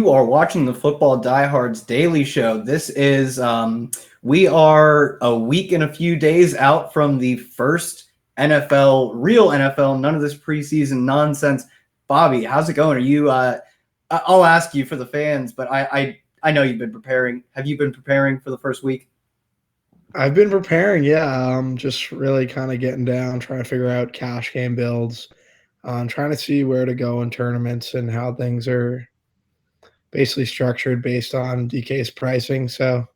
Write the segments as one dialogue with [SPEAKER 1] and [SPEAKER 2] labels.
[SPEAKER 1] You are watching the Football Diehards Daily Show. This is, we are a week and a few days out from the first NFL, real NFL, none of this preseason nonsense. Bobby, how's it going? Are you, I'll ask you for the fans, but I know you've been preparing. Have you been preparing for the first week?
[SPEAKER 2] I've been preparing, yeah. Just really kind of getting down, trying to figure out cash game builds, trying to see where to go in tournaments and how things are basically structured based on DK's pricing. So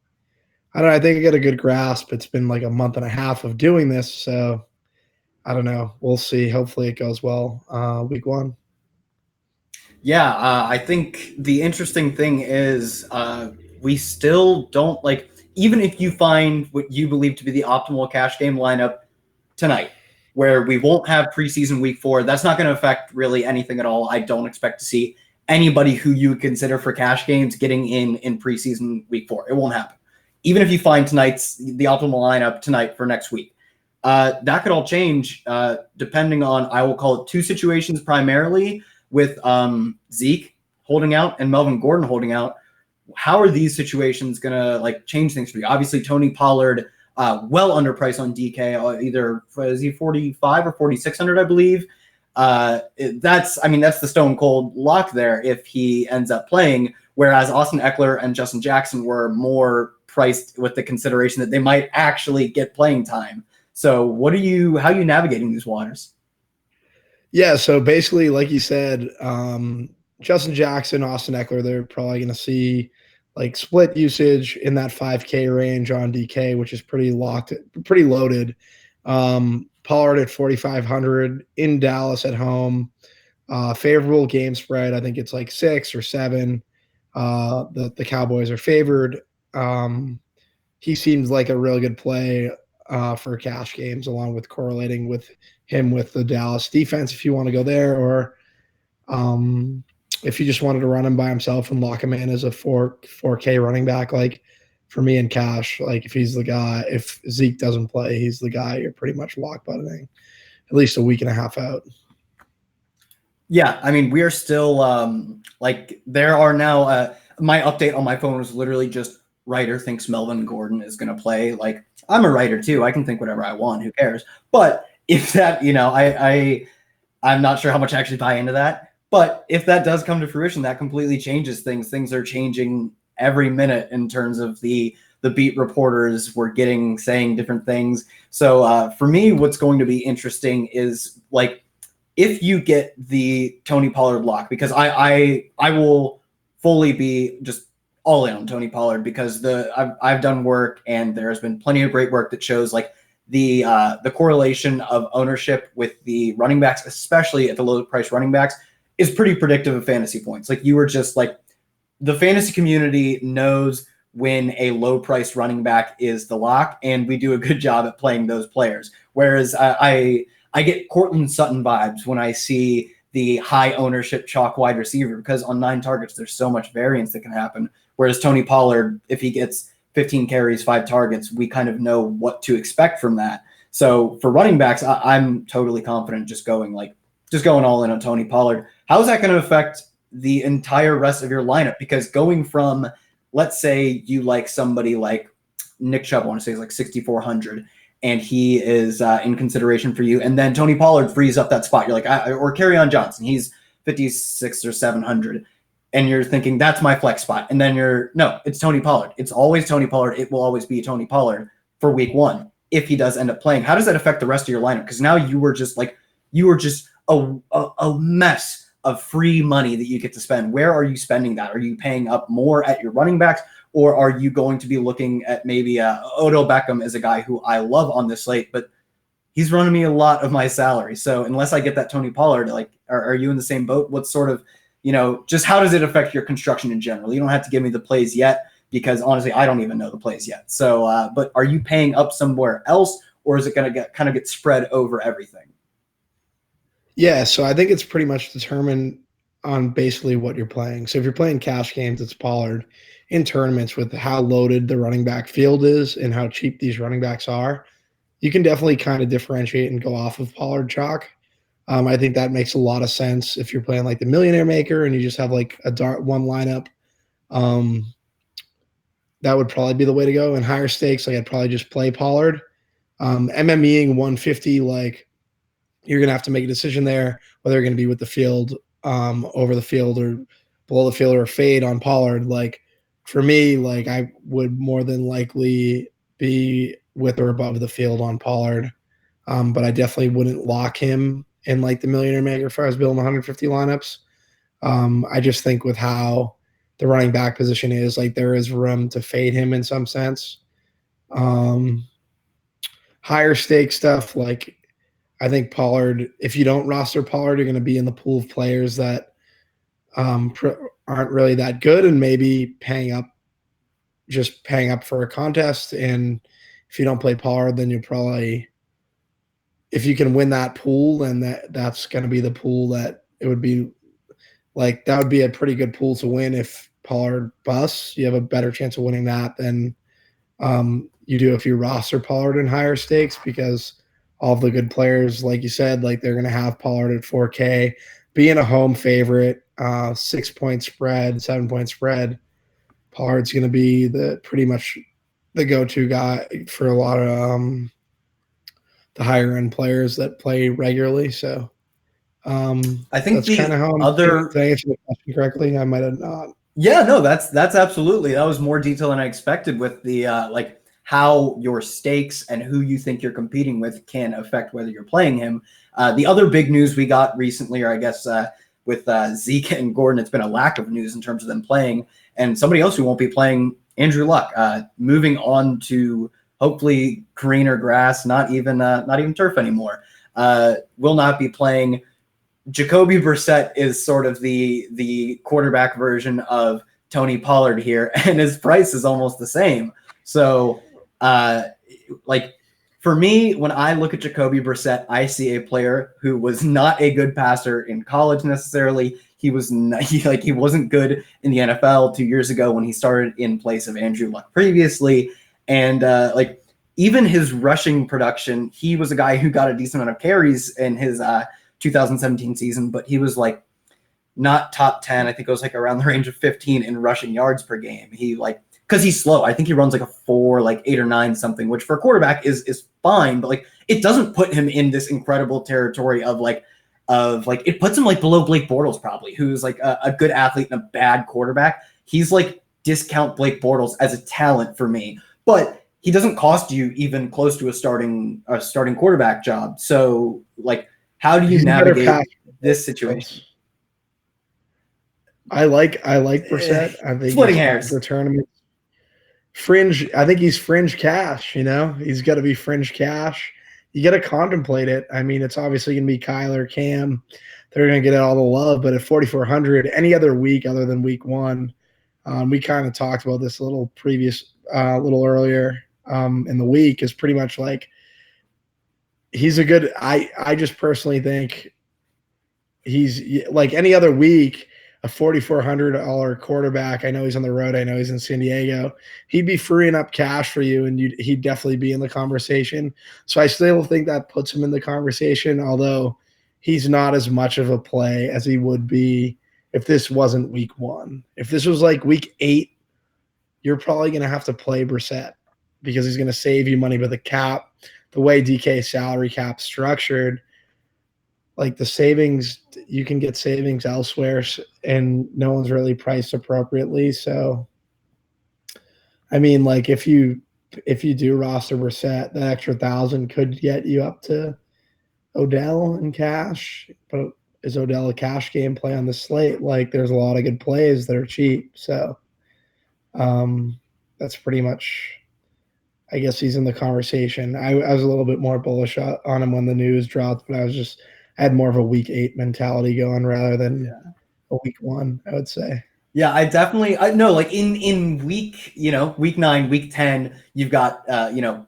[SPEAKER 2] I don't know. I think I got a good grasp. It's been like a month and a half of doing this, so I don't know. We'll see. Hopefully, it goes well. Week one.
[SPEAKER 1] Yeah, I think the interesting thing is we still don't like, even if you find what you believe to be the optimal cash game lineup tonight, where we won't have preseason week 4, that's not going to affect really anything at all. I don't expect to see anybody who you would consider for cash games getting in preseason week 4. It won't happen. Even if you find tonight's the optimal lineup tonight for next week. That could all change depending on, I will call it two situations primarily, with Zeke holding out and Melvin Gordon holding out. How are these situations going to like change things for you? Obviously, Tony Pollard, well underpriced on DK, either is he 45 or 4,600, I believe. That's the stone cold lock there if he ends up playing. Whereas Austin Eckler and Justin Jackson were more priced with the consideration that they might actually get playing time. So how are you navigating these waters?
[SPEAKER 2] Yeah, so basically, like you said, Justin Jackson, Austin Eckler, they're probably going to see like split usage in that 5K range on DK, which is pretty loaded. Pollard at 4,500 in Dallas at home. Favorable game spread. I think it's like 6 or 7. The Cowboys are favored. He seems like a really good play for cash games, along with correlating with him with the Dallas defense if you want to go there, or if you just wanted to run him by himself and lock him in as a 4K running back. Like for me in cash, like if he's the guy, if Zeke doesn't play, he's the guy you're pretty much lock buttoning at least a week and a half out.
[SPEAKER 1] Yeah, I mean, we are still like there are now my update on my phone was literally just writer thinks Melvin Gordon is going to play. Like I'm a writer too. I can think whatever I want. Who cares? But if that, I'm not sure how much I actually buy into that. But if that does come to fruition, that completely changes things. Things are changing every minute in terms of the beat reporters were saying different things. So for me, what's going to be interesting is like if you get the Tony Pollard lock, because I will fully be just all in on Tony Pollard because I've done work and there's been plenty of great work that shows like the correlation of ownership with the running backs, especially at the low price running backs, is pretty predictive of fantasy points. Like you were just like the fantasy community knows when a low price running back is the lock, and we do a good job at playing those players. Whereas I get Cortland Sutton vibes when I see the high ownership chalk wide receiver because on 9 targets, there's so much variance that can happen. Whereas Tony Pollard, if he gets 15 carries, 5 targets, we kind of know what to expect from that. So for running backs, I'm totally confident just going all in on Tony Pollard. How is that going to affect the entire rest of your lineup? Because going from, let's say you like somebody like Nick Chubb, I want to say is like 6,400, and he is in consideration for you. And then Tony Pollard frees up that spot. You're like, or Kerryon Johnson, he's 56 or 700. And you're thinking, that's my flex spot. And then no, it's Tony Pollard. It's always Tony Pollard. It will always be Tony Pollard for week 1 if he does end up playing. How does that affect the rest of your lineup? Because now you were just a mess of free money that you get to spend. Where are you spending that? Are you paying up more at your running backs? Or are you going to be looking at maybe Odell Beckham as a guy who I love on this slate, but he's running me a lot of my salary. So unless I get that Tony Pollard, like, are you in the same boat? What sort of, just how does it affect your construction in general? You don't have to give me the plays yet because honestly, I don't even know the plays yet. So, but are you paying up somewhere else, or is it going to get spread over everything?
[SPEAKER 2] Yeah, so I think it's pretty much determined on basically what you're playing. So if you're playing cash games, it's Pollard. In tournaments, with how loaded the running back field is and how cheap these running backs are, you can definitely kind of differentiate and go off of Pollard chalk. I think that makes a lot of sense if you're playing like the Millionaire Maker and you just have like one lineup Um, that would probably be the way to go. In higher stakes, like I'd probably just play Pollard. MMEing 150, like you're gonna have to make a decision there whether you're gonna be with the field, over the field or below the field or fade on Pollard. Like for me, like I would more than likely be with or above the field on Pollard. But I definitely wouldn't lock him in like the millionaire maker if I was building 150 lineups. I just think with how the running back position is, like there is room to fade him in some sense. Um, Higher stake stuff, like I think Pollard, if you don't roster Pollard, you're going to be in the pool of players that aren't really that good and maybe paying up for a contest. And if you don't play Pollard, then you'll probably, if you can win that pool, then that's going to be the pool that it would be like, that would be a pretty good pool to win. If Pollard busts, you have a better chance of winning that than you do if you roster Pollard in higher stakes, because all of the good players, like you said, like they're going to have Pollard at 4K, being a home favorite, 6-point spread, 7-point spread. Pollard's going to be pretty much the go-to guy for a lot of the higher end players that play regularly. So
[SPEAKER 1] I think
[SPEAKER 2] that's kind
[SPEAKER 1] the
[SPEAKER 2] of how I'm
[SPEAKER 1] other
[SPEAKER 2] did I answer the question correctly? I might have not.
[SPEAKER 1] Yeah, no, that's absolutely, that was more detail than I expected with the like how your stakes and who you think you're competing with can affect whether you're playing him. The other big news we got recently, or I guess with Zeke and Gordon, it's been a lack of news in terms of them playing. And somebody else who won't be playing, Andrew Luck, moving on to hopefully greener grass, not even turf anymore. Will not be playing. Jacoby Brissett is sort of the quarterback version of Tony Pollard here, and his price is almost the same. So, like for me, when I look at Jacoby Brissett, I see a player who was not a good passer in college necessarily. He was not, he wasn't good in the NFL 2 years ago when he started in place of Andrew Luck previously, and like even his rushing production, he was a guy who got a decent amount of carries in his 2017 season, but he was like not top 10. I think it was like around the range of 15 in rushing yards per game. He like, because he's slow. I think he runs like a 4, like 8 or 9 something, which for a quarterback is fine, but like it doesn't put him in this incredible territory of like it puts him like below Blake Bortles probably, who's like a good athlete and a bad quarterback. He's like discount Blake Bortles as a talent for me, but he doesn't cost you even close to a starting quarterback job. So like, how do you navigate this situation?
[SPEAKER 2] I like Brissett. I think
[SPEAKER 1] Splitting
[SPEAKER 2] he's
[SPEAKER 1] hairs
[SPEAKER 2] for tournament fringe. I think he's fringe cash. You know, he's got to be fringe cash. You got to contemplate it. I mean, it's obviously going to be Kyler, Cam. They're going to get all the love. But at 4,400, any other week other than week one, we kind of talked about this a little earlier in the week, is pretty much like he's a good. I just personally think he's like any other week, a $4,400 quarterback. I know he's on the road. I know he's in San Diego. He'd be freeing up cash for you, and he'd definitely be in the conversation. So I still think that puts him in the conversation, although he's not as much of a play as he would be if this wasn't week one. If this was like week 8, you're probably going to have to play Brissett because he's going to save you money with the cap. The way DK salary cap structured, like the savings, you can get savings elsewhere, and no one's really priced appropriately. So, I mean, like if you do roster Brissett, that extra 1,000 could get you up to Odell in cash. But is Odell a cash game play on the slate? Like there's a lot of good plays that are cheap. So, that's pretty much. I guess he's in the conversation. I was a little bit more bullish on him when the news dropped, but I had more of a week 8 mentality going rather than a week 1, I would say.
[SPEAKER 1] Yeah, I know, like in week, week 9, week 10, you've got,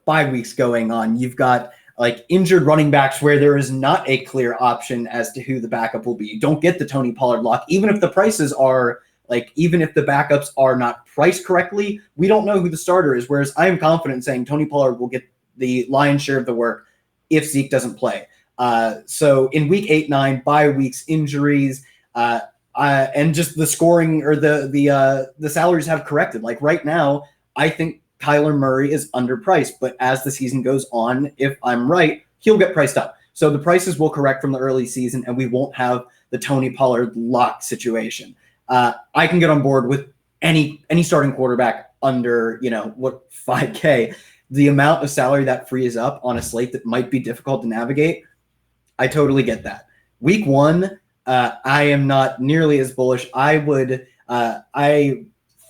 [SPEAKER 1] bye weeks going on. You've got like injured running backs where there is not a clear option as to who the backup will be. You don't get the Tony Pollard lock, even if the prices are even if the backups are not priced correctly, we don't know who the starter is. Whereas I am confident saying Tony Pollard will get the lion's share of the work if Zeke doesn't play. So in week 8, 9, bye weeks, injuries, And just the scoring or the salaries have corrected. Like right now, I think Kyler Murray is underpriced, but as the season goes on, if I'm right, he'll get priced up. So the prices will correct from the early season, and we won't have the Tony Pollard lock situation. I can get on board with any starting quarterback under 5K. The amount of salary that frees up on a slate that might be difficult to navigate, I totally get that. Week 1, I am not nearly as bullish. I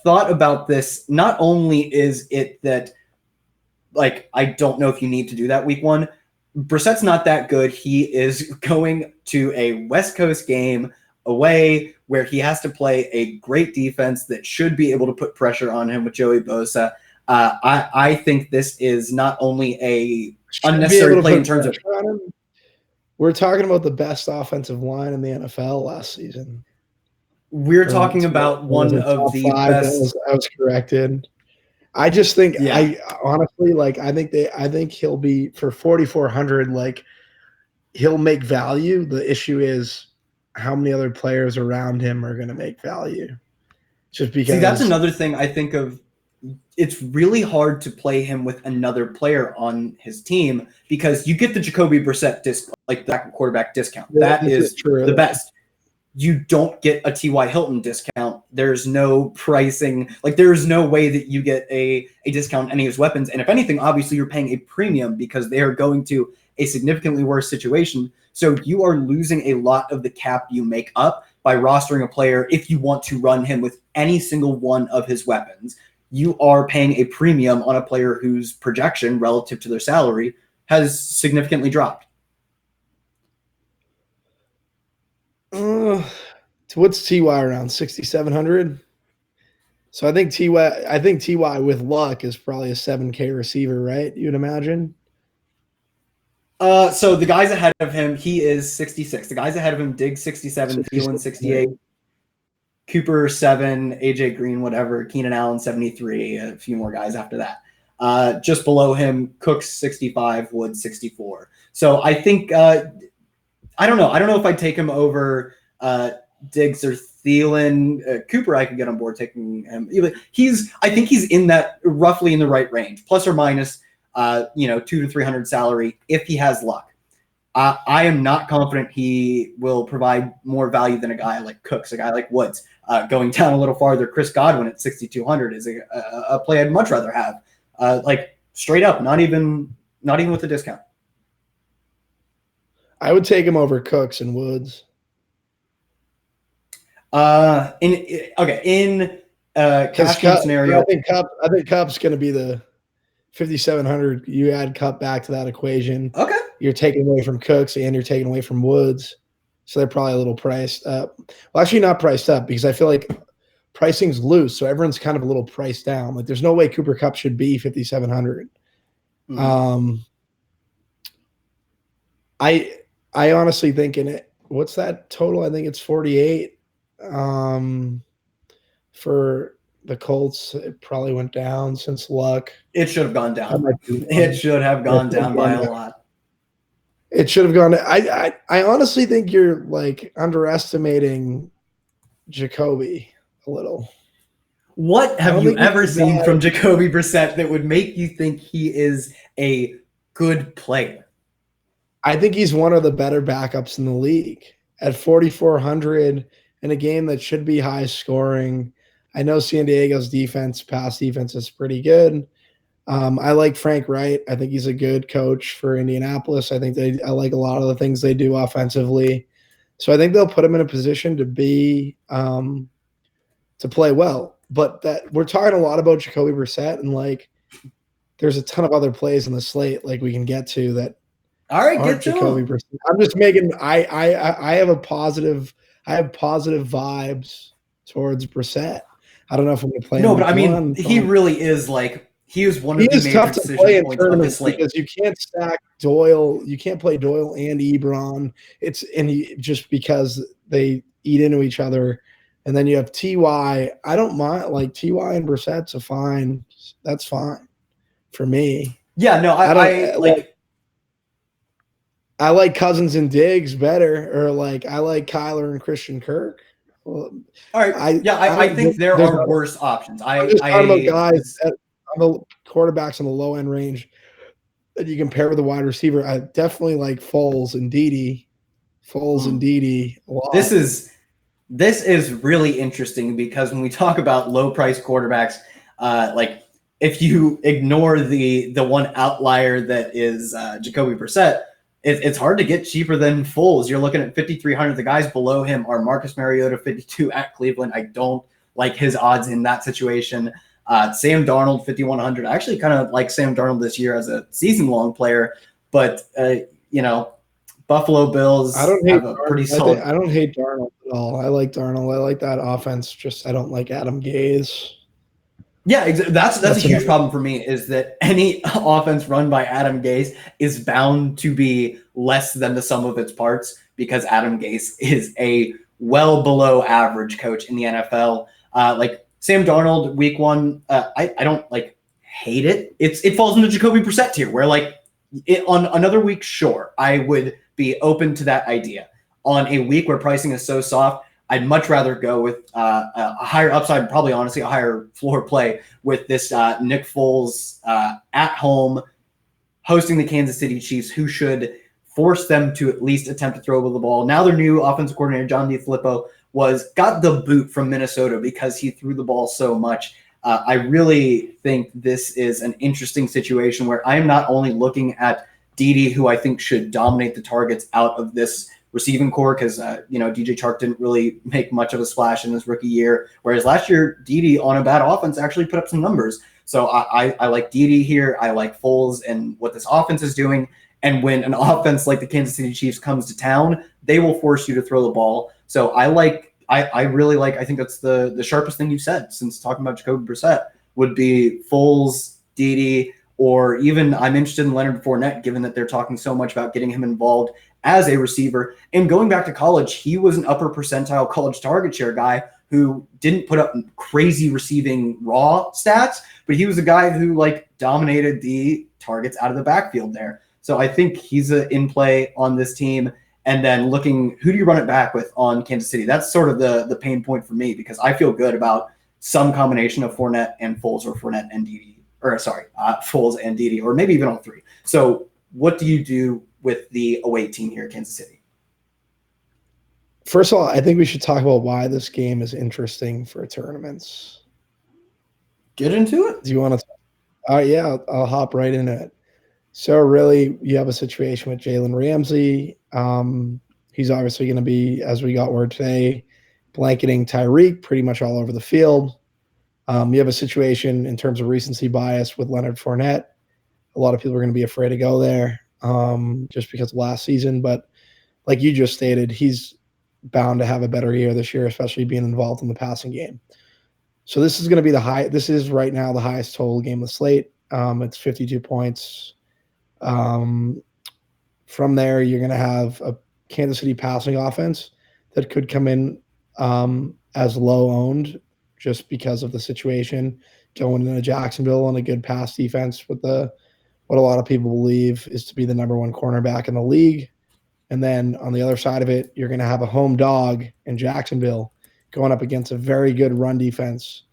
[SPEAKER 1] thought about this. Not only is it that, like, I don't know if you need to do that week 1. Brissett's not that good. He is going to a West Coast game away where he has to play a great defense that should be able to put pressure on him with Joey Bosa. I think this is not only a unnecessary play in terms of.
[SPEAKER 2] We're talking about the best offensive line in the NFL last season.
[SPEAKER 1] We're talking about one of the best.
[SPEAKER 2] I was corrected. I just think I honestly I think he'll be for 4,400. Like he'll make value. The issue is how many other players around him are going to make value. Just because.
[SPEAKER 1] See, that's another thing I think of. It's really hard to play him with another player on his team because you get the Jacoby Brissett the quarterback discount. That is true. The best. You don't get a T.Y. Hilton discount. There's no pricing. Like, there's no way that you get a discount on any of his weapons. And if anything, obviously you're paying a premium because they are going to a significantly worse situation. So you are losing a lot of the cap you make up by rostering a player if you want to run him with any single one of his weapons. You are paying a premium on a player whose projection relative to their salary has significantly dropped.
[SPEAKER 2] What's Ty around 6,700? So I think Ty with luck is probably a 7K receiver, right? You'd imagine.
[SPEAKER 1] So the guys ahead of him, he is 66. The guys ahead of him, Diggs 67, Thielen 68, Cooper 7, AJ Green whatever, Keenan Allen 73, a few more guys after that. Just below him, Cooks 65, Woods 64. So I think I don't know. I don't know if I'd take him over Diggs or Thielen. Cooper, I could get on board taking him. I think he's in that roughly in the right range, plus or minus, 200 to 300 salary if he has luck. I am not confident he will provide more value than a guy like Cooks, a guy like Woods. Going down a little farther, Chris Godwin at 6,200 is a play I'd much rather have. Straight up, not even with a discount.
[SPEAKER 2] I would take him over Cooks and Woods.
[SPEAKER 1] In cash game scenario,
[SPEAKER 2] I think Cup's going to be the 5,700. You add Cup back to that equation.
[SPEAKER 1] Okay,
[SPEAKER 2] you're taking away from Cooks and you're taking away from Woods, so they're probably a little priced up. Well, actually, not priced up because I feel like pricing's loose, so everyone's kind of a little priced down. Like, there's no way Cooper Kupp should be 5,700. Mm-hmm. I honestly think what's that total? I think it's 48. For the Colts, it probably went down since luck.
[SPEAKER 1] It should have gone down. It should have gone down by a lot.
[SPEAKER 2] It should have gone. I honestly think you're underestimating Jacoby a little.
[SPEAKER 1] What have you ever seen from Jacoby Brissett that would make you think he is a good player?
[SPEAKER 2] I think he's one of the better backups in the league at 4,400 in a game that should be high scoring. I know San Diego's pass defense is pretty good. I like Frank Wright. I think he's a good coach for Indianapolis. I like a lot of the things they do offensively. So I think they'll put him in a position to be to play well. But that we're talking a lot about Jacoby Brissett, and there's a ton of other plays in the slate we can get to that.
[SPEAKER 1] All right, get to Jacoby
[SPEAKER 2] Brissett. I'm just making. I have positive vibes towards Brissett. I don't know if I'm going to play.
[SPEAKER 1] No, but I mean, he really is he is one of the major decision points of this slate
[SPEAKER 2] because you can't stack Doyle. You can't play Doyle and Ebron. Just because they eat into each other, and then you have Ty. I don't mind Ty and Brissett's fine. That's fine for me.
[SPEAKER 1] Yeah, no,
[SPEAKER 2] I like Cousins and Diggs better, or I like Kyler and Christian Kirk. Well,
[SPEAKER 1] All right. Yeah, I think there
[SPEAKER 2] there's
[SPEAKER 1] are worse options.
[SPEAKER 2] I'm just talking about guys on the quarterbacks on the low end range that you compare with the wide receiver. I definitely like Foles and Dede. Foles and Dede a lot.
[SPEAKER 1] This is really interesting because when we talk about low price quarterbacks, like if you ignore the one outlier that is Jacoby Brissett, it's hard to get cheaper than Foles. You're looking at 5,300. The guys below him are Marcus Mariota, 52 at Cleveland. I don't like his odds in that situation. Sam Darnold, 5,100. I actually kind of like Sam Darnold this year as a season long player, but Buffalo Bills have a pretty solid.
[SPEAKER 2] I don't hate Darnold at all. I like Darnold. I like that offense. Just I don't like Adam Gase.
[SPEAKER 1] Yeah, that's a huge problem for me is that any offense run by Adam Gase is bound to be less than the sum of its parts because Adam Gase is a well below average coach in the NFL. Like Sam Darnold, week one, I don't like hate it. It falls into Jacoby Brissett tier where like on another week, sure, I would be open to that idea. On a week where pricing is so soft, I'd much rather go with a higher upside, probably honestly a higher floor play with this Nick Foles at home hosting the Kansas City Chiefs, who should force them to at least attempt to throw the ball. Now their new offensive coordinator, John DeFilippo, got the boot from Minnesota because he threw the ball so much. I really think this is an interesting situation where I'm not only looking at Dede, who I think should dominate the targets out of this receiving core because DJ Chark didn't really make much of a splash in his rookie year, whereas last year Dede on a bad offense actually put up some numbers. So I like Dede here. I like Foles and what this offense is doing. And when an offense like the Kansas City Chiefs comes to town, they will force you to throw the ball. So I really like. I think that's the sharpest thing you said since talking about Jacoby Brissett would be Foles, Dede, or even I'm interested in Leonard Fournette, given that they're talking so much about getting him involved as a receiver. And going back to college, he was an upper percentile college target share guy who didn't put up crazy receiving raw stats, but he was a guy who like dominated the targets out of the backfield there. So I think he's in play on this team. And then looking, who do you run it back with on Kansas City? That's sort of the pain point for me because I feel good about some combination of Fournette and Foles or Fournette and Dede. Foles and Dede, or maybe even all three. So what do you do with the away team here, Kansas City?
[SPEAKER 2] First of all, I think we should talk about why this game is interesting for tournaments.
[SPEAKER 1] Get into it.
[SPEAKER 2] Do you want to? Yeah, I'll hop right into it. So really, you have a situation with Jalen Ramsey. He's obviously going to be, as we got word today, blanketing Tyreek pretty much all over the field. You have a situation in terms of recency bias with Leonard Fournette. A lot of people are going to be afraid to go there just because of last season. But like you just stated, he's bound to have a better year this year, especially being involved in the passing game. So this is going to be this is right now the highest total game of the slate. It's 52 points. From there, you're going to have a Kansas City passing offense that could come in as low owned just because of the situation going into Jacksonville on a good pass defense with what a lot of people believe is to be the number one cornerback in the league. And then on the other side of it, you're going to have a home dog in Jacksonville going up against a very good run defense.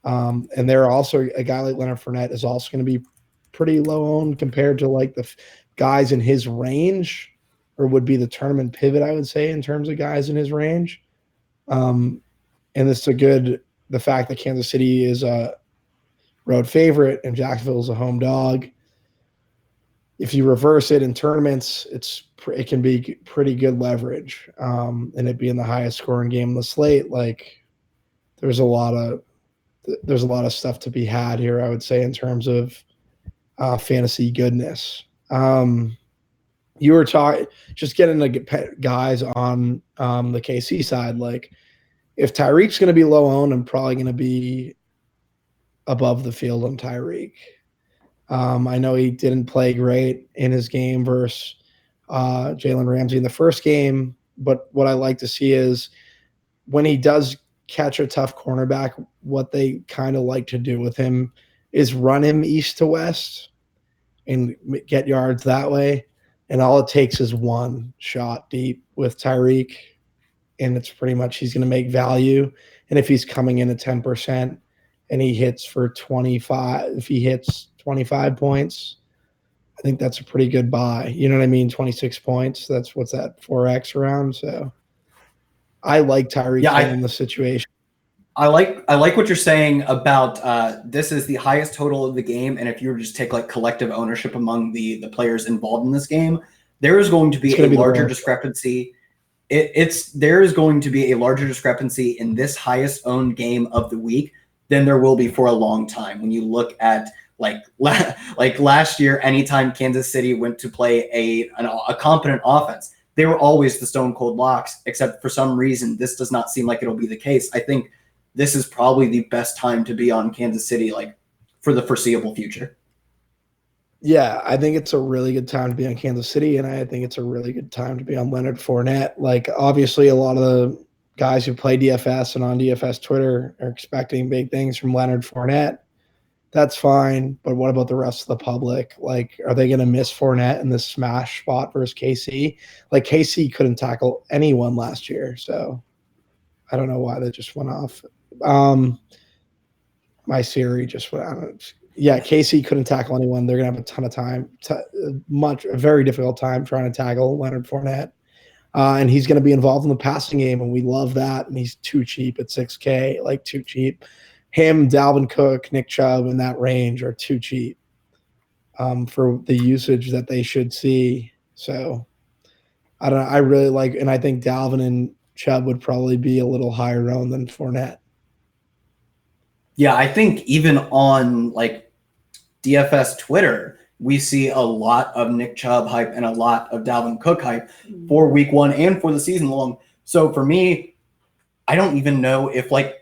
[SPEAKER 2] And they're also a guy like Leonard Fournette is also going to be pretty low owned compared to like the guys in his range, or would be the tournament pivot, I would say, in terms of guys in his range. And it's the fact that Kansas City is a road favorite and Jacksonville is a home dog. If you reverse it in tournaments, it can be pretty good leverage. And it being the highest scoring game on the slate, like there's a lot of stuff to be had here, I would say, in terms of fantasy goodness. You were talking, just getting the guys on the KC side, like if Tyreek's going to be low owned, I'm probably going to be above the field on Tyreek. I know he didn't play great in his game versus Jalen Ramsey in the first game, but what I like to see is when he does catch a tough cornerback, what they kind of like to do with him is run him east to west and get yards that way. And all it takes is one shot deep with Tyreek, and it's pretty much he's going to make value. And if he's coming in at 10% and he hits for 25, if he hits 25 points, I think that's a pretty good buy. You know what I mean? 26 points. That's what's that 4x around. So I like Tyreek
[SPEAKER 1] Yeah,
[SPEAKER 2] Hill in the situation.
[SPEAKER 1] I like what you're saying about this is the highest total of the game, and if you were to just take like collective ownership among the players involved in this game, there is going to
[SPEAKER 2] It's
[SPEAKER 1] be
[SPEAKER 2] going
[SPEAKER 1] a
[SPEAKER 2] to be the
[SPEAKER 1] larger
[SPEAKER 2] lowest.
[SPEAKER 1] discrepancy. There is going to be a larger discrepancy in this highest owned game of the week than there will be for a long time. When you look at like last year, anytime Kansas City went to play a competent offense, they were always the stone cold locks. Except for some reason, this does not seem like it'll be the case. I think this is probably the best time to be on Kansas City, like for the foreseeable future.
[SPEAKER 2] Yeah, I think it's a really good time to be on Kansas City, and I think it's a really good time to be on Leonard Fournette. Like, obviously, a lot of the guys who play DFS and on DFS Twitter are expecting big things from Leonard Fournette. That's fine, but what about the rest of the public? Like, are they going to miss Fournette in this smash spot versus KC? Like, KC couldn't tackle anyone last year, so I don't know why that just went off. My Siri just went out. Yeah, KC couldn't tackle anyone. They're gonna have a ton of time, a very difficult time trying to tackle Leonard Fournette, and he's gonna be involved in the passing game, and we love that. And he's too cheap at 6K, like too cheap. Him, Dalvin Cook, Nick Chubb in that range are too cheap for the usage that they should see. So I don't know. I really like, and I think Dalvin and Chubb would probably be a little higher owned than Fournette.
[SPEAKER 1] Yeah, I think even on like DFS Twitter, we see a lot of Nick Chubb hype and a lot of Dalvin Cook hype for week one and for the season long. So for me, I don't even know if like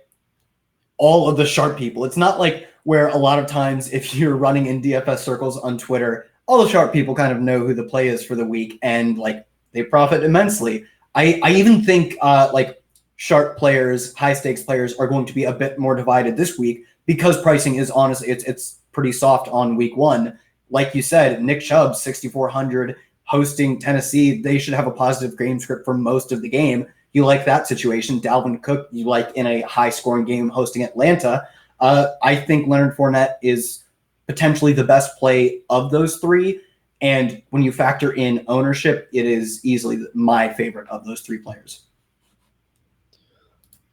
[SPEAKER 1] all of the sharp people, it's not like where a lot of times if you're running in DFS circles on Twitter, all the sharp people kind of know who the play is for the week and like they profit immensely. I even think like sharp players, high stakes players are going to be a bit more divided this week because pricing is honestly it's pretty soft on week one. Like you said, Nick Chubb 6,400 hosting Tennessee, they should have a positive game script for most of the game. You like that situation. Dalvin Cook, you like in a high scoring game hosting Atlanta. I think Leonard Fournette is potentially the best play of those three. And when you factor in ownership, it is easily my favorite of those three players.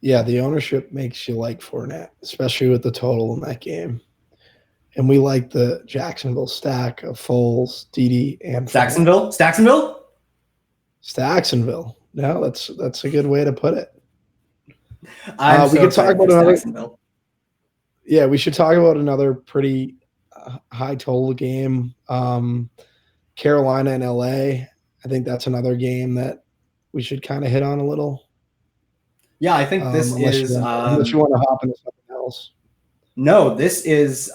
[SPEAKER 2] Yeah, the ownership makes you like Fournette, especially with the total in that game. And we like the Jacksonville stack of Foles, Dede, and
[SPEAKER 1] Jacksonville.
[SPEAKER 2] Stacksonville. No, that's a good way to put it.
[SPEAKER 1] I'm
[SPEAKER 2] we
[SPEAKER 1] so
[SPEAKER 2] could talk
[SPEAKER 1] excited
[SPEAKER 2] about
[SPEAKER 1] for
[SPEAKER 2] another.
[SPEAKER 1] Jacksonville.
[SPEAKER 2] Yeah, we should talk about another pretty high total game. Carolina and LA. I think that's another game that we should kind of hit on a little.
[SPEAKER 1] Yeah, I think this is
[SPEAKER 2] unless you want to hop into something else.
[SPEAKER 1] No, this is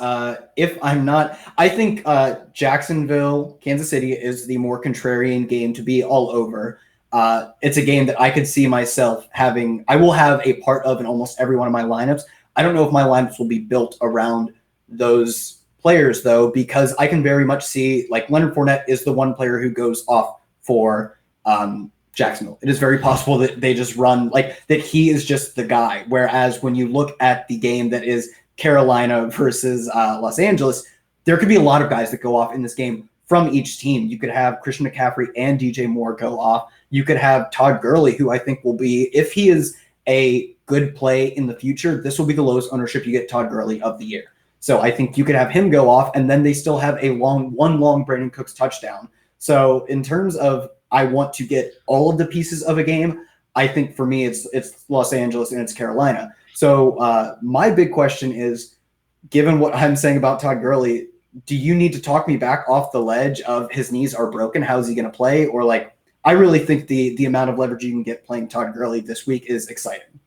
[SPEAKER 1] if I'm not, I think Jacksonville, Kansas City is the more contrarian game to be all over. It's a game that I could see myself having. I will have a part of in almost every one of my lineups. I don't know if my lineups will be built around those players though, because I can very much see like Leonard Fournette is the one player who goes off for Jacksonville. It is very possible that they just run like that. He is just the guy. Whereas when you look at the game that is Carolina versus Los Angeles, there could be a lot of guys that go off in this game from each team. You could have Christian McCaffrey and DJ Moore go off. You could have Todd Gurley, who I think will be, if he is a good play in the future, this will be the lowest ownership you get Todd Gurley of the year. So I think you could have him go off, and then they still have one long Brandon Cooks touchdown. So in terms of I want to get all of the pieces of a game, I think for me it's Los Angeles and it's Carolina. So my big question is, given what I'm saying about Todd Gurley, do you need to talk me back off the ledge of his knees are broken? How is he going to play? Or like, I really think the amount of leverage you can get playing Todd Gurley this week is exciting.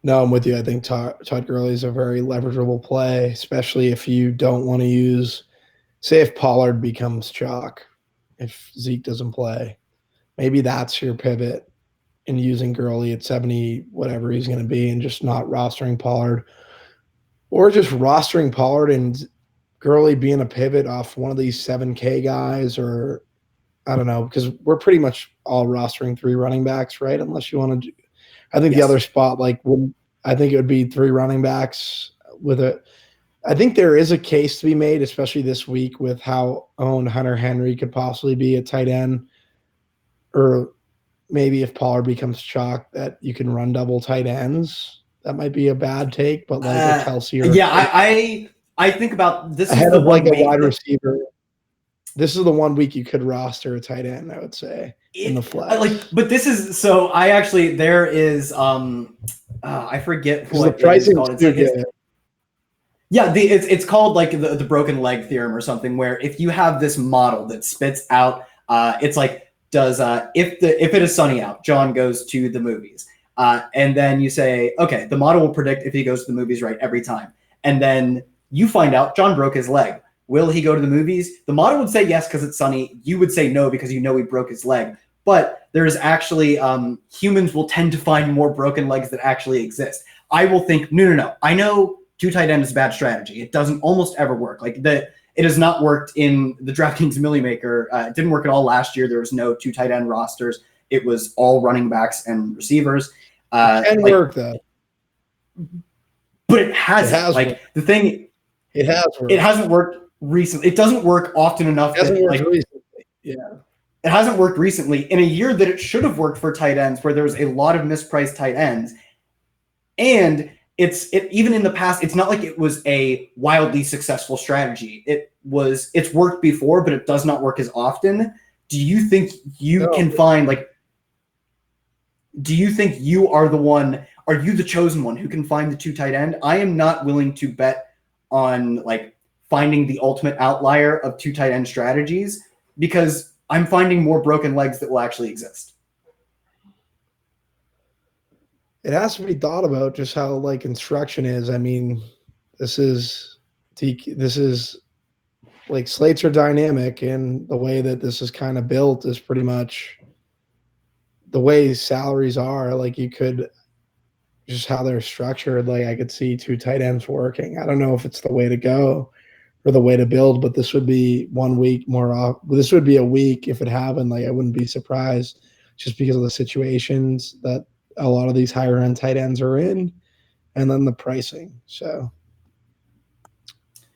[SPEAKER 2] No, I'm with you. I think Todd Gurley is a very leverageable play, especially if you don't want to use, say, if Pollard becomes chalk, if Zeke doesn't play, maybe that's your pivot in using Gurley at 70, whatever he's going to be, and just not rostering Pollard, or just rostering Pollard and Gurley being a pivot off one of these 7K guys or I don't know, because we're pretty much all rostering 3 running backs, right? Unless you want to do, I think the
[SPEAKER 1] Yes.
[SPEAKER 2] other spot, like, I think it would be 3 running backs with a. I think there is a case to be made, especially this week, with how owned Hunter Henry could possibly be a tight end, or maybe if Pollard becomes chalk, that you can run double tight ends. That might be a bad take, but like a Kelsey or
[SPEAKER 1] Yeah, I think about this is
[SPEAKER 2] ahead
[SPEAKER 1] the
[SPEAKER 2] of like
[SPEAKER 1] one
[SPEAKER 2] a
[SPEAKER 1] week
[SPEAKER 2] wide
[SPEAKER 1] that
[SPEAKER 2] receiver. This is the one week you could roster a tight end, I would say, in the
[SPEAKER 1] like,
[SPEAKER 2] flex.
[SPEAKER 1] but this is so I actually there is I forget
[SPEAKER 2] Because the
[SPEAKER 1] what it is
[SPEAKER 2] pricing is
[SPEAKER 1] called. It's
[SPEAKER 2] too
[SPEAKER 1] like
[SPEAKER 2] good.
[SPEAKER 1] yeah, it's called like the broken leg theorem or something, where if you have this model that spits out, it's like does if it is sunny out, John goes to the movies, and then you say, okay, the model will predict if he goes to the movies right every time, and then you find out John broke his leg. Will he go to the movies? The model would say yes because it's sunny. You would say no because you know he broke his leg. But there's actually humans will tend to find more broken legs that actually exist. I will think, no. I know 2 tight end is a bad strategy. It doesn't almost ever work. Like it has not worked in the DraftKings Millie Maker. It didn't work at all last year. There was no 2 tight end rosters. It was all running backs and receivers.
[SPEAKER 2] It can work though.
[SPEAKER 1] But it hasn't.
[SPEAKER 2] It has
[SPEAKER 1] like
[SPEAKER 2] worked.
[SPEAKER 1] the thing,
[SPEAKER 2] It has worked.
[SPEAKER 1] it hasn't worked recently. It doesn't work often enough.
[SPEAKER 2] It hasn't
[SPEAKER 1] That,
[SPEAKER 2] worked
[SPEAKER 1] like,
[SPEAKER 2] recently. Yeah.
[SPEAKER 1] It hasn't worked recently in a year that it should have worked for tight ends, where there was a lot of mispriced tight ends. And it's even in the past, it's not like it was a wildly successful strategy. It's worked before, but it does not work as often. Do you think you can find like? Do you think you are the one? Are you the chosen one who can find the 2 tight end? I am not willing to bet on like finding the ultimate outlier of 2 tight end strategies, because I'm finding more broken legs that will actually exist.
[SPEAKER 2] It has to be thought about just how like instruction is. I mean, this is like slates are dynamic, and the way that this is kind of built is pretty much the way salaries are. Like you could just how they're structured. Like I could see 2 tight ends working. I don't know if it's the way to go or the way to build, but this would be 1 week more off. This would be a week if it happened. Like I wouldn't be surprised just because of the situations that a lot of these higher end tight ends are in, and then the pricing. So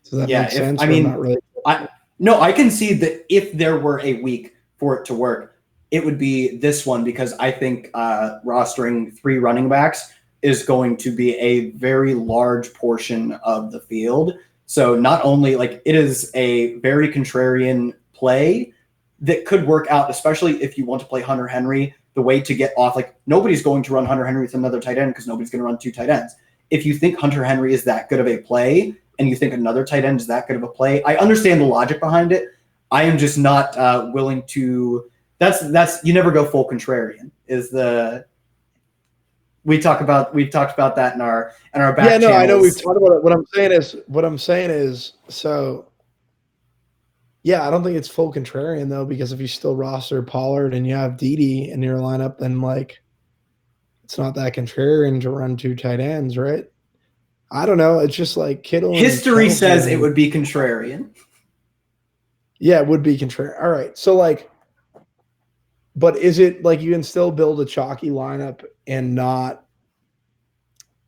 [SPEAKER 2] does that make sense? Or not really?
[SPEAKER 1] I can see that if there were a week for it to work, it would be this one, because I think rostering 3 running backs is going to be a very large portion of the field. So not only like it is a very contrarian play that could work out, especially if you want to play Hunter Henry. The way to get off, like nobody's going to run Hunter Henry with another tight end because nobody's going to run 2 tight ends. If you think Hunter Henry is that good of a play and you think another tight end is that good of a play, I understand the logic behind it. I am just not willing to. That's you never go full contrarian. Is the we've talked about that in our back.
[SPEAKER 2] Yeah, no,
[SPEAKER 1] channels.
[SPEAKER 2] I know we've talked about it. What I'm saying is, so yeah, I don't think it's full contrarian though, because if you still roster Pollard and you have Dede in your lineup, then like it's not that contrarian to run 2 tight ends, right? I don't know. It's just like Kittle.
[SPEAKER 1] History says it would be contrarian.
[SPEAKER 2] Yeah, it would be contrarian. All right, so like, but is it like you can still build a chalky lineup and not?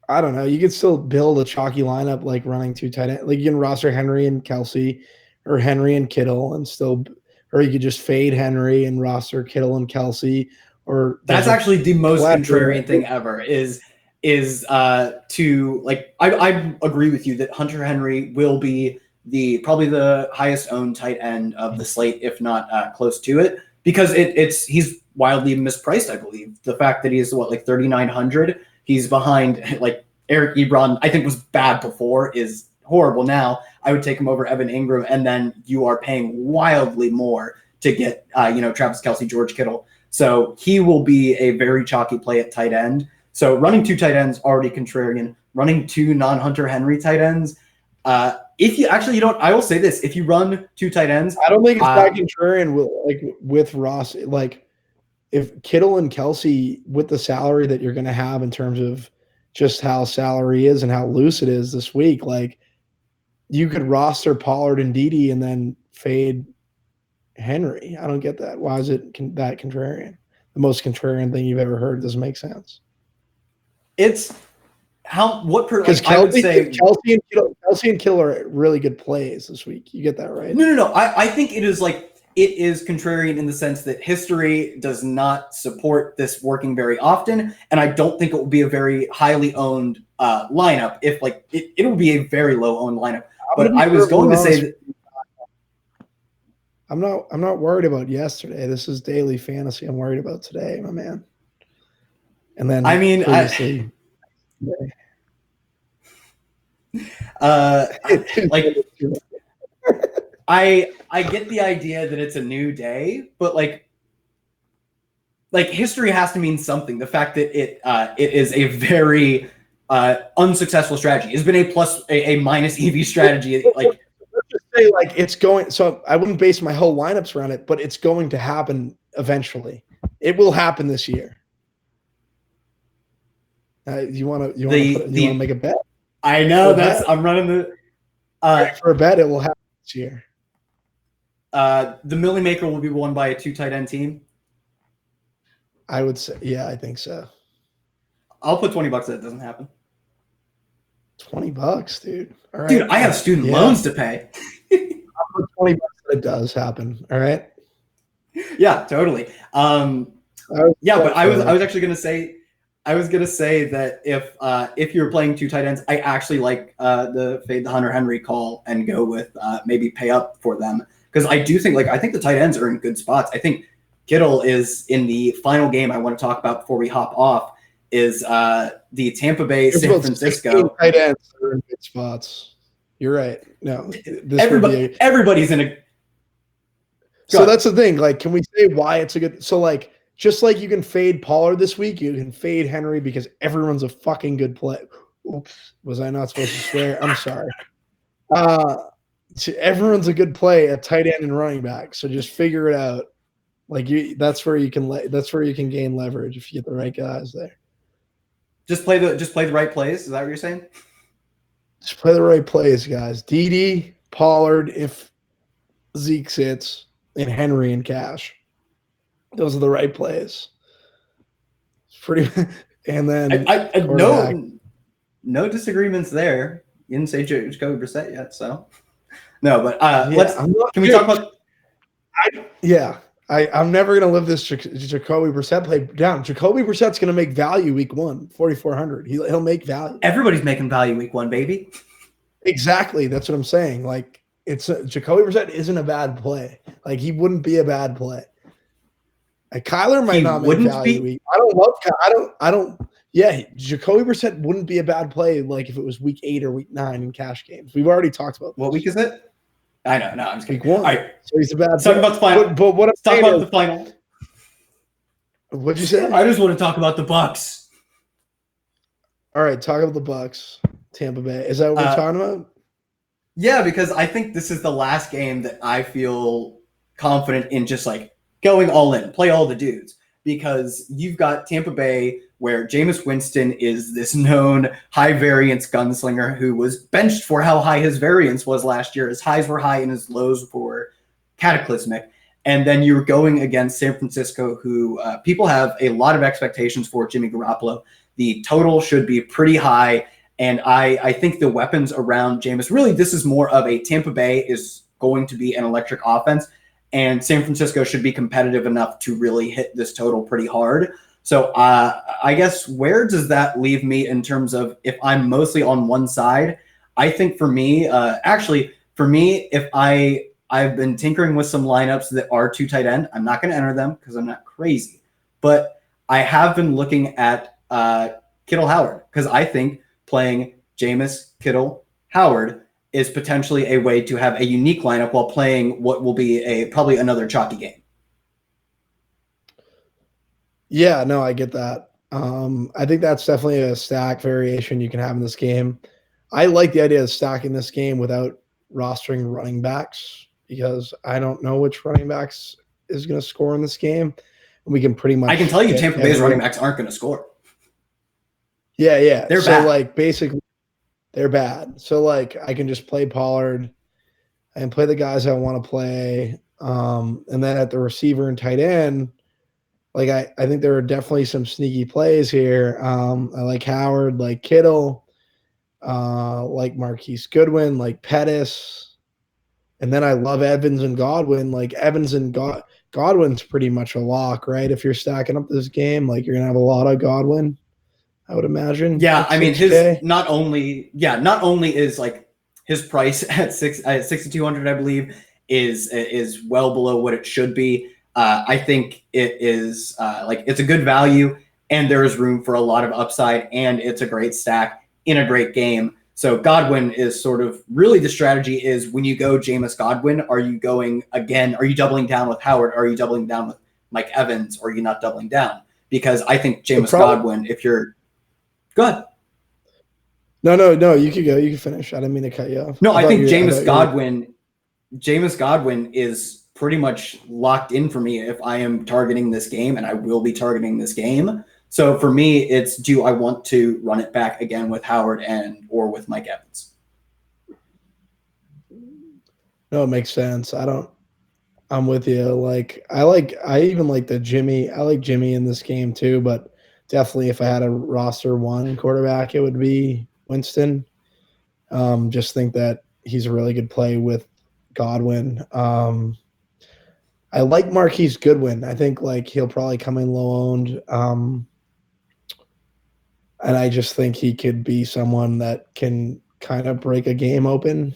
[SPEAKER 2] I don't know. You could still build a chalky lineup like running 2 tight ends. Like you can roster Henry and Kelsey, or Henry and Kittle, and still, or you could just fade Henry and roster Kittle and Kelsey. Or
[SPEAKER 1] that's actually the most contrarian thing ever. Is to like I agree with you that Hunter Henry will be probably the highest owned tight end of the slate, if not close to it, because he's wildly mispriced. I believe the fact that he's like 3,900. He's behind like Eric Ebron. I think was bad before, is horrible now. I would take him over Evan Ingram, and then you are paying wildly more to get Travis Kelce, George Kittle. So he will be a very chalky play at tight end. So running 2 tight ends already contrarian. Running 2 non-Hunter Henry tight ends. If you actually, I will say this: if you run 2 tight ends,
[SPEAKER 2] I don't think it's that contrarian with Ross. Like if Kittle and Kelsey, with the salary that you're going to have in terms of just how salary is and how loose it is this week, like you could roster Pollard and Dede and then fade Henry. I don't get that. Why is it that contrarian? The most contrarian thing you've ever heard doesn't make sense.
[SPEAKER 1] It's
[SPEAKER 2] Because
[SPEAKER 1] like I would say
[SPEAKER 2] Kelsey and Kittle are really good plays this week. You get that right?
[SPEAKER 1] no. I think it is like it is contrarian in the sense that history does not support this working very often, and I don't think it will be a very highly owned lineup. If like it will be a very low owned lineup. But I was going to say that
[SPEAKER 2] I'm not worried about yesterday. This is daily fantasy. I'm worried about today, my man. And then
[SPEAKER 1] I mean
[SPEAKER 2] previously,
[SPEAKER 1] like I get the idea that it's a new day, but like history has to mean something. The fact that it is a very unsuccessful strategy. It's been a minus EV strategy. Like
[SPEAKER 2] let's just say like it's going. So I wouldn't base my whole lineups around it, but it's going to happen eventually. It will happen this year. You want to make a bet?
[SPEAKER 1] I know I'm running the
[SPEAKER 2] for a bet. It will happen this year.
[SPEAKER 1] The Millie Maker will be won by a 2 tight end team.
[SPEAKER 2] I would say, yeah, I think so.
[SPEAKER 1] I'll put $20 that it doesn't happen.
[SPEAKER 2] $20, dude. All right,
[SPEAKER 1] dude. I have student loans to pay.
[SPEAKER 2] I'll put $20 that it does happen. All right.
[SPEAKER 1] Yeah, totally. Yeah, but I was actually gonna say. I was gonna say that if you're playing 2 tight ends, I actually like the fade the Hunter Henry call and go with maybe pay up for them, because I do think I think the tight ends are in good spots. I think Kittle is in the final game I want to talk about before we hop off is the Tampa Bay San Francisco
[SPEAKER 2] tight ends are in good spots. You're right. No,
[SPEAKER 1] everybody's in a.
[SPEAKER 2] So that's the thing. Like, can we say why it's a good? So like. Just like you can fade Pollard this week, you can fade Henry because everyone's a fucking good play. Oops, was I not supposed to swear? I'm sorry. Everyone's a good play at tight end and running back. So just figure it out. Like that's where you can gain leverage if you get the right guys there.
[SPEAKER 1] Just play the right plays. Is that what you're saying?
[SPEAKER 2] Just play the right plays, guys. DD, Pollard, if Zeke sits, and Henry and Cash. Those are the right plays. It's pretty, and then
[SPEAKER 1] no disagreements there. You didn't say Jacoby Brissett yet, so no. But can we talk about?
[SPEAKER 2] I'm never gonna live this Jacoby Brissett play down. Jacoby Brissett's gonna make value week 1, 4,400. He'll make value.
[SPEAKER 1] Everybody's making value week 1, baby.
[SPEAKER 2] Exactly. That's what I'm saying. Like Jacoby Brissett isn't a bad play. Like he wouldn't be a bad play. Kyler might not make value week. I don't love. I don't. Yeah, Jacoby Brissett wouldn't be a bad play. Like if it was week 8 or week 9 in cash games. We've already talked about.
[SPEAKER 1] What week is it? I know. No, I'm just kidding.
[SPEAKER 2] Week 1.
[SPEAKER 1] All right.
[SPEAKER 2] So he's a bad.
[SPEAKER 1] Let's talk about the final.
[SPEAKER 2] But what I'm
[SPEAKER 1] talk about the final.
[SPEAKER 2] What'd you say?
[SPEAKER 1] I just want to talk about the Bucs.
[SPEAKER 2] All right, talk about the Bucs. Tampa Bay. Is that what we're talking about?
[SPEAKER 1] Yeah, because I think this is the last game that I feel confident in just like going all in, play all the dudes, because you've got Tampa Bay where Jameis Winston is this known high variance gunslinger who was benched for how high his variance was last year. His highs were high and his lows were cataclysmic. And then you're going against San Francisco, who people have a lot of expectations for. Jimmy Garoppolo. The total should be pretty high. And I think the weapons around Jameis, really, this is more of a Tampa Bay is going to be an electric offense. And San Francisco should be competitive enough to really hit this total pretty hard. So I guess where does that leave me in terms of if I'm mostly on one side? I think for me, if I've been tinkering with some lineups that are 2 tight end. I'm not going to enter them because I'm not crazy. But I have been looking at Kittle Howard because I think playing Jameis, Kittle, Howard is potentially a way to have a unique lineup while playing what will be probably another chalky game.
[SPEAKER 2] Yeah, no, I get that. I think that's definitely a stack variation you can have in this game. I like the idea of stacking this game without rostering running backs because I don't know which running backs is going to score in this game. And we can pretty much.
[SPEAKER 1] I can tell you Tampa Bay's running backs aren't going to score.
[SPEAKER 2] Yeah.
[SPEAKER 1] They're bad.
[SPEAKER 2] Like basically they're bad. So like I can just play Pollard and play the guys I want to play. And then at the receiver and tight end, like I think there are definitely some sneaky plays here. I like Howard, like Kittle, like Marquise Goodwin, like Pettis. And then I love Evans and Godwin. Like Evans and Godwin's pretty much a lock, right? If you're stacking up this game, like you're gonna have a lot of Godwin, I would imagine.
[SPEAKER 1] Yeah,
[SPEAKER 2] At
[SPEAKER 1] I mean
[SPEAKER 2] 6K.
[SPEAKER 1] not only is like his price at 6,200, I believe, is well below what it should be. I think it is like it's a good value, and there is room for a lot of upside, and it's a great stack in a great game. So Godwin is sort of really the strategy is when you go Jameis Godwin, are you going again? Are you doubling down with Howard? Are you doubling down with Mike Evans? Or are you not doubling down? Because I think Jameis Godwin, if you're go ahead.
[SPEAKER 2] No. You could go. You can finish. I didn't mean to cut you off.
[SPEAKER 1] No, I think Jameis Godwin is pretty much locked in for me if I am targeting this game, and I will be targeting this game. So for me, it's do I want to run it back again with Howard or with Mike Evans?
[SPEAKER 2] No, it makes sense. I'm with you. I even like the Jimmy. I like Jimmy in this game too, but definitely if I had a roster one quarterback, it would be Winston. Just think that he's a really good play with Godwin. I like Marquise Goodwin. I think like he'll probably come in low owned. And I just think he could be someone that can kind of break a game open.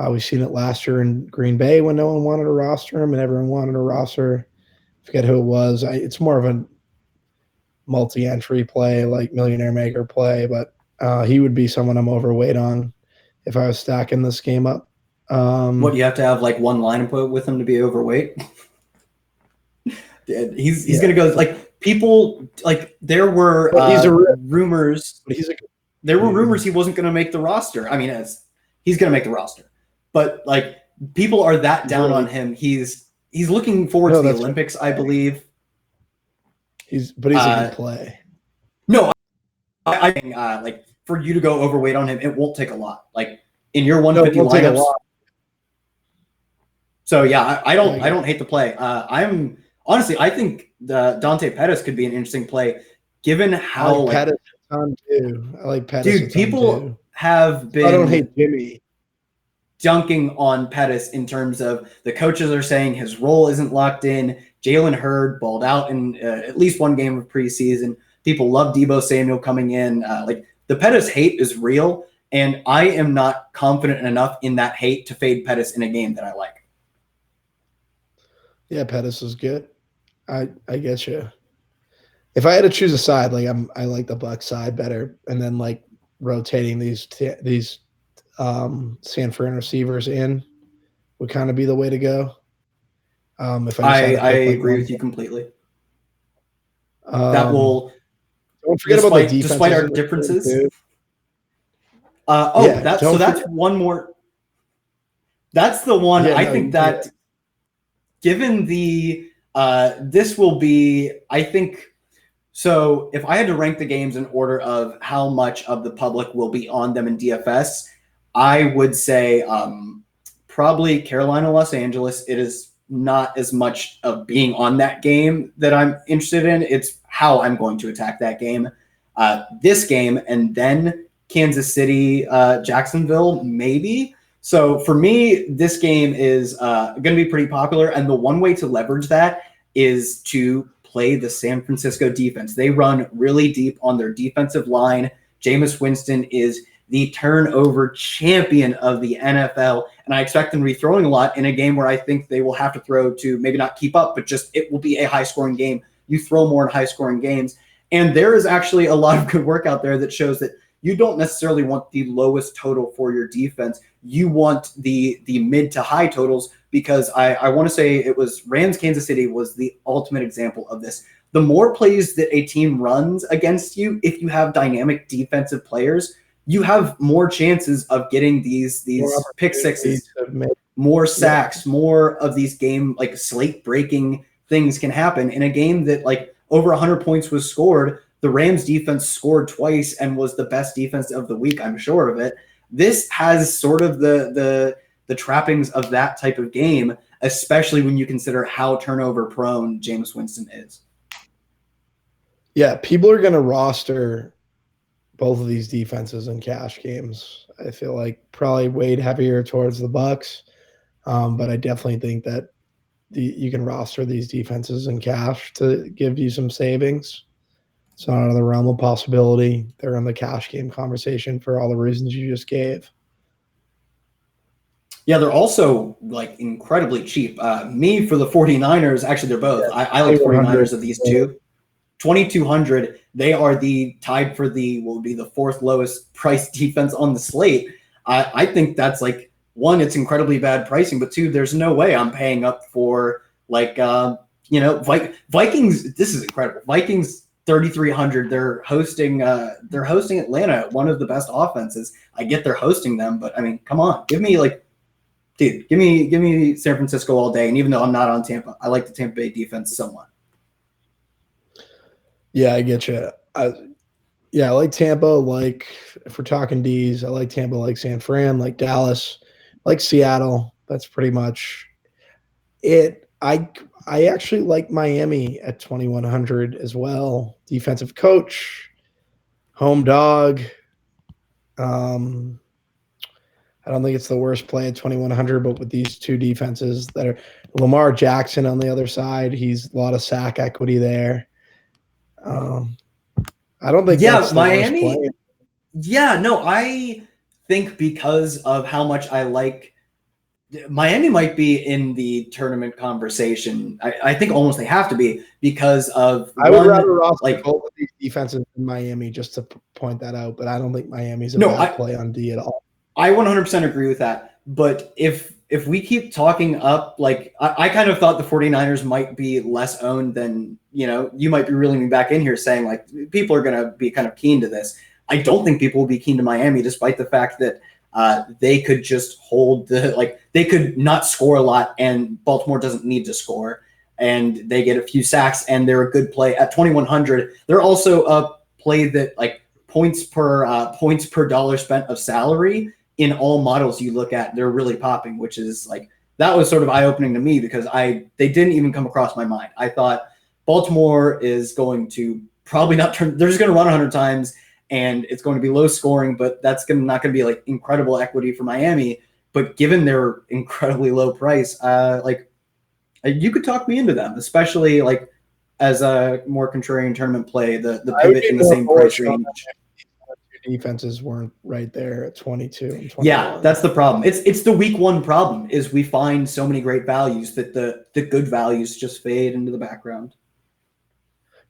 [SPEAKER 2] We've seen it last year in Green Bay when no one wanted to roster him and everyone wanted to roster. I forget who it was. It's more of a multi-entry play, like millionaire maker play, but he would be someone I'm overweight on if I was stacking this game up.
[SPEAKER 1] What, you have to have like one line with him to be overweight? He's going to go like people like there were rumors. There were rumors he wasn't going to make the roster. I mean, he's going to make the roster, but like people are that down on him. He's looking forward to the Olympics, I believe.
[SPEAKER 2] He's a good play.
[SPEAKER 1] No, I think like for you to go overweight on him, it won't take a lot. Like in your 150 lineups. So yeah, I don't hate the play. I think the Dante Pettis could be an interesting play, given how
[SPEAKER 2] Pettis a ton too. I like Pettis.
[SPEAKER 1] Dude, people have been.
[SPEAKER 2] I don't hate Jimmy.
[SPEAKER 1] Dunking on Pettis in terms of the coaches are saying his role isn't locked in. Jalen Hurd balled out in at least one game of preseason. People love Deebo Samuel coming in. Like the Pettis hate is real, and I am not confident enough in that hate to fade Pettis in a game that I like.
[SPEAKER 2] Yeah, Pettis is good. I get you. If I had to choose a side, like I like the Bucs side better, and then like rotating these San Fran receivers in would kind of be the way to go. If
[SPEAKER 1] I agree with you completely. That will
[SPEAKER 2] don't forget about the defense,
[SPEAKER 1] despite our differences. That's one more. That's the one I think that. Given the this will be, I think. So if I had to rank the games in order of how much of the public will be on them in DFS, I would say probably Carolina, Los Angeles. It is not as much of being on that game that I'm interested in. It's how I'm going to attack that game. This game, and then Kansas City, Jacksonville, maybe. So for me, this game is going to be pretty popular. And the one way to leverage that is to play the San Francisco defense. They run really deep on their defensive line. Jameis Winston is the turnover champion of the NFL. And I expect them to be throwing a lot in a game where I think they will have to throw to maybe not keep up, but just it will be a high-scoring game. You throw more in high-scoring games. And there is actually a lot of good work out there that shows that you don't necessarily want the lowest total for your defense. You want the mid to high totals because I want to say it was Rams Kansas City was the ultimate example of this. The more plays that a team runs against you, if you have dynamic defensive players, you have more chances of getting these pick sixes, more sacks, more of these game like slate breaking things can happen in a game that like over 100 points was scored. The Rams defense scored twice and was the best defense of the week. I'm sure of it. This has sort of the the trappings of that type of game, especially when you consider how turnover prone Jameis Winston is.
[SPEAKER 2] Yeah, people are going to roster both of these defenses in cash games. I feel like probably weighed heavier towards the Bucks, but I definitely think that you can roster these defenses in cash to give you some savings. It's not out of the realm of possibility. They're in the cash game conversation for all the reasons you just gave.
[SPEAKER 1] Yeah, they're also like incredibly cheap. Me for the 49ers, actually, they're both.
[SPEAKER 2] Yeah,
[SPEAKER 1] I like 49ers of these two. 2,200. They are the tied for the what would be the fourth lowest price defense on the slate. I think that's like one, it's incredibly bad pricing, but two, there's no way I'm paying up for like Vikings. This is incredible. Vikings 3,300. They're hosting Atlanta, one of the best offenses. I get they're hosting them, but I mean, come on, give me like. Dude, give me San Francisco all day. And even though I'm not on Tampa, I like the Tampa Bay defense somewhat.
[SPEAKER 2] Yeah, I get you. I like Tampa. Like if we're talking D's, I like Tampa, like San Fran, like Dallas, like Seattle. That's pretty much it. I actually like Miami at 2,100 as well. Defensive coach, home dog. I don't think it's the worst play at 2,100, but with these two defenses that are Lamar Jackson on the other side, he's a lot of sack equity there. I don't think that's the
[SPEAKER 1] Miami.
[SPEAKER 2] worst play.
[SPEAKER 1] Yeah, no, I think because of how much I like Miami might be in the tournament conversation. I think almost they have to be because of
[SPEAKER 2] I would rather roster both of these defenses in Miami just to point that out, but I don't think Miami's a bad play on D at all.
[SPEAKER 1] I 100% agree with that. But if we keep talking up, like I kind of thought the 49ers might be less owned than, you might be reeling me back in here saying like people are going to be kind of keen to this. I don't think people will be keen to Miami, despite the fact that they could just hold they could not score a lot and Baltimore doesn't need to score and they get a few sacks and they're a good play at 2,100. They're also a play that like points per dollar spent of salary in all models you look at, they're really popping, which is like, that was sort of eye-opening to me because they didn't even come across my mind. I thought Baltimore is going to probably not turn, they're just going to run 100 times and it's going to be low scoring, but that's not going to be like incredible equity for Miami. But given their incredibly low price, you could talk me into them, especially like as a more contrarian tournament play, the pivot in the same price range.
[SPEAKER 2] Defenses weren't right there at 22 and 21.
[SPEAKER 1] Yeah, that's the problem. It's the week one problem is we find so many great values that the good values just fade into the background.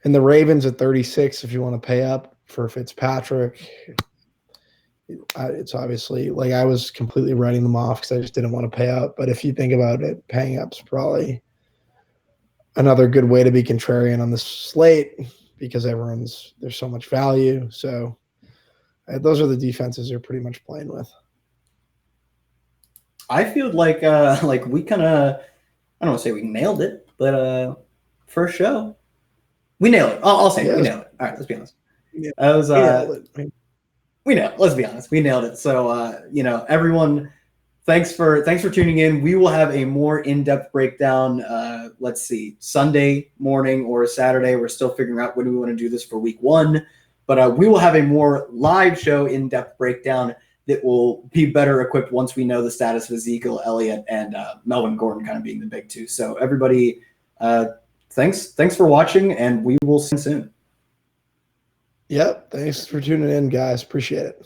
[SPEAKER 2] And the Ravens at 36, if you want to pay up for Fitzpatrick, it's obviously like I was completely writing them off because I just didn't want to pay up. But if you think about it, paying up's probably another good way to be contrarian on the slate because there's so much value. So those are the defenses they're pretty much playing with.
[SPEAKER 1] I feel like we kind of, I don't want to say we nailed it, but first show, we nailed it. I'll say it. We nailed it. All right, let's be honest.
[SPEAKER 2] Yeah.
[SPEAKER 1] That was we nailed it. Let's be honest. We nailed it. So everyone, thanks for tuning in. We will have a more in-depth breakdown. Let's see, Sunday morning or Saturday. We're still figuring out when we want to do this for week one. But we will have a more live show in-depth breakdown that will be better equipped once we know the status of Ezekiel Elliott and Melvin Gordon kind of being the big two. So everybody, thanks for watching, and we will see you soon.
[SPEAKER 2] Yep. Thanks for tuning in, guys. Appreciate it.